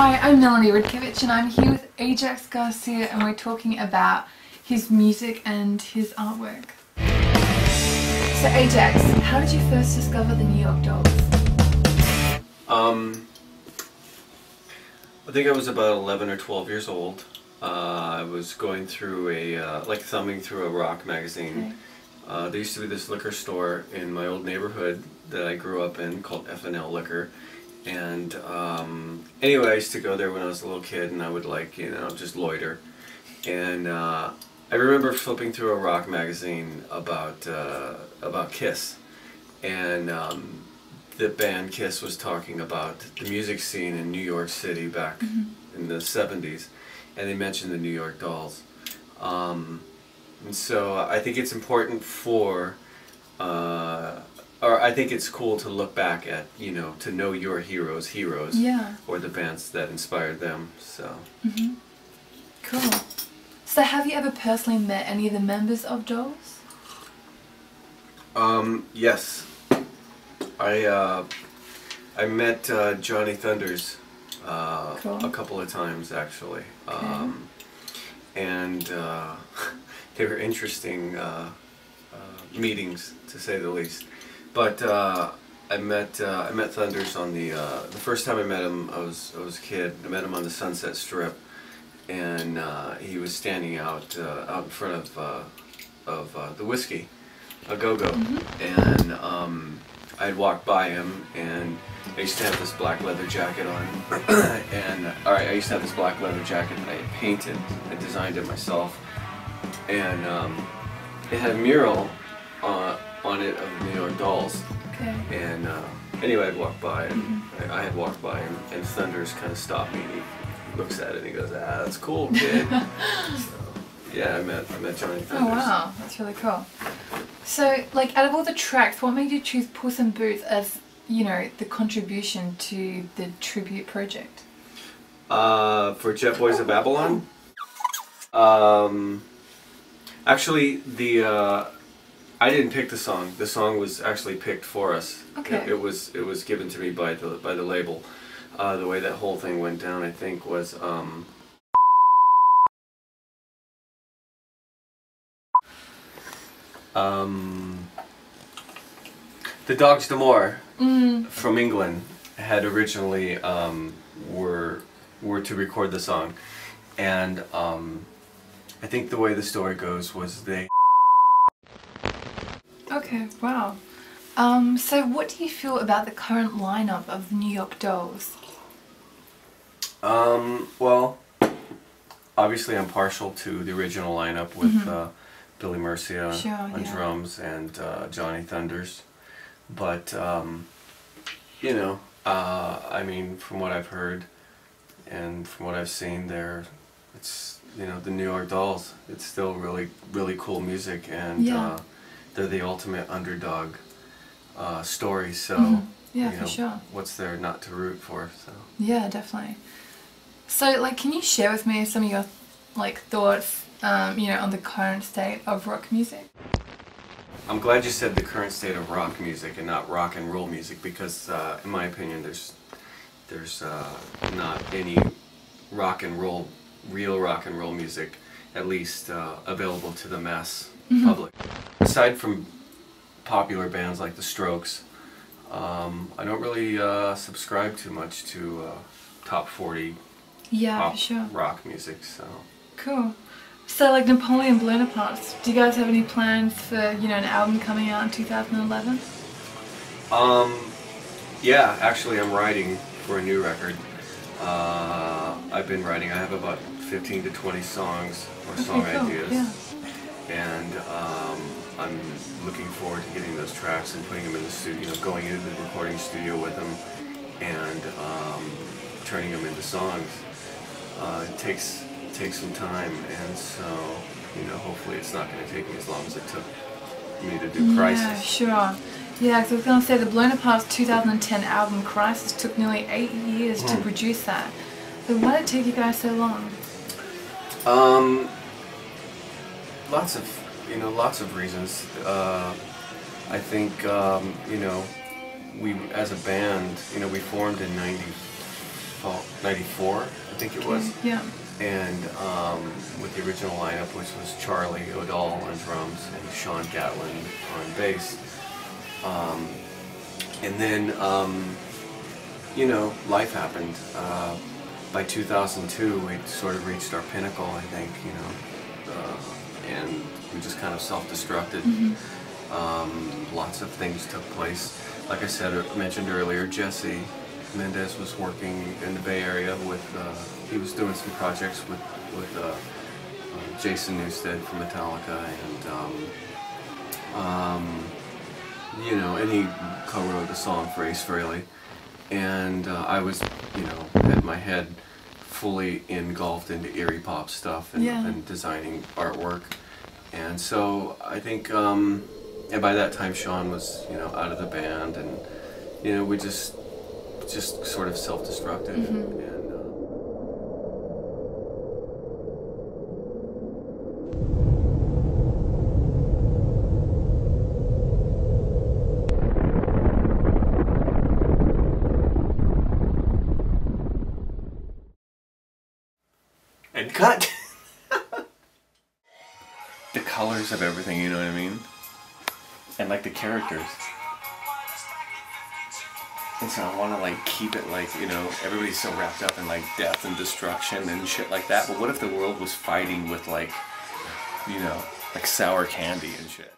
Hi, I'm Melanie Rudkiewicz and I'm here with Ajax Garcia and we're talking about his music and his artwork. So Ajax, how did you first discover the New York Dolls? I think I was about 11 or 12 years old. I was going through thumbing through a rock magazine. Okay. There used to be this liquor store in my old neighborhood that I grew up in called F&L Liquor. And anyway, I used to go there when I was a little kid and I would just loiter. And I remember flipping through a rock magazine about Kiss. And the band Kiss was talking about the music scene in New York City back in the 70s. And they mentioned the New York Dolls. And so I think it's important I think it's cool to look back at, to know your heroes, Yeah. or the bands that inspired them, so. Cool. So have you ever personally met any of the members of Dolls? Yes. I met Johnny Thunders Cool. a couple of times, actually. Okay. And they were interesting meetings, to say the least. But I met Thunders on the first time I met him. I was a kid. I met him on the Sunset Strip, and he was standing out in front of the Whiskey, a Go-Go, and I'd walked by him, and I used to have this black leather jacket on, and I used to have this black leather jacket that I had painted. I designed it myself, and it had a mural on it of the New York Dolls. Okay. And anyway, I'd walk by, and I had walked by him, and Thunders kind of stopped me, and he looks at it, and he goes, "Ah, that's cool, kid." So, yeah, I met Johnny Thunders. Oh wow, that's really cool. So, out of all the tracks, what made you choose Puss in Boots as, the contribution to the tribute project? For Jet Boys of Babylon? Actually, I didn't pick the song. The song was actually picked for us. Okay. It was given to me by the label. The way that whole thing went down, I think, was the Dogs d'Amour from England had originally were to record the song, and I think the way the story goes was they. Okay, wow. So what do you feel about the current lineup of the New York Dolls? Well, obviously I'm partial to the original lineup with Billy Murcia on drums and Johnny Thunders. But, I mean, from what I've heard and from what I've seen there, it's, the New York Dolls. It's still really, really cool music, and they're the ultimate underdog story, so, for sure. What's there not to root for, so. Yeah, definitely. So, can you share with me some of your, thoughts, on the current state of rock music? I'm glad you said the current state of rock music and not rock and roll music, because, in my opinion, there's not any real rock and roll music, at least available to the mass public. Aside from popular bands like the Strokes, I don't really subscribe too much to top 40 pop rock music. So cool. So Napoleon Blownaparts, do you guys have any plans for an album coming out in 2011? Yeah, actually I'm writing for a new record. I've been writing. I have about 15 to 20 songs or song ideas. Yeah. And I'm looking forward to getting those tracks and putting them in the studio, going into the recording studio with them, and turning them into songs. It takes some time, and so hopefully it's not going to take me as long as it took me to do Crisis. Yeah, sure. Yeah, because I was going to say the Blownaparts 2010 album Crisis took nearly 8 years to produce that. So why did it take you guys so long? Lots of reasons. I think we as a band, we formed in 94, I think it was. Yeah. And with the original lineup, which was Charlie O'Dall on drums and Sean Gatlin on bass. And then, you know, life happened. By 2002, we sort of reached our pinnacle, I think, you know, and we just kind of self-destructed. Lots of things took place. Like I said, I mentioned earlier, Jesse Mendez was working in the Bay Area with, he was doing some projects with Jason Newsted from Metallica, and you know, and he co-wrote a song for Ace Frehley, and I was, you know, had my head fully engulfed into Eerie Pop stuff and designing artwork, and so I think, and by that time Sean was, you know, out of the band, and you know, we just sort of self-destructed. And cut. The colors of everything, you know what I mean? And like the characters. And so I want to like keep it like, you know, everybody's so wrapped up in like death and destruction and shit like that, but what if the world was fighting with like, you know, like sour candy and shit?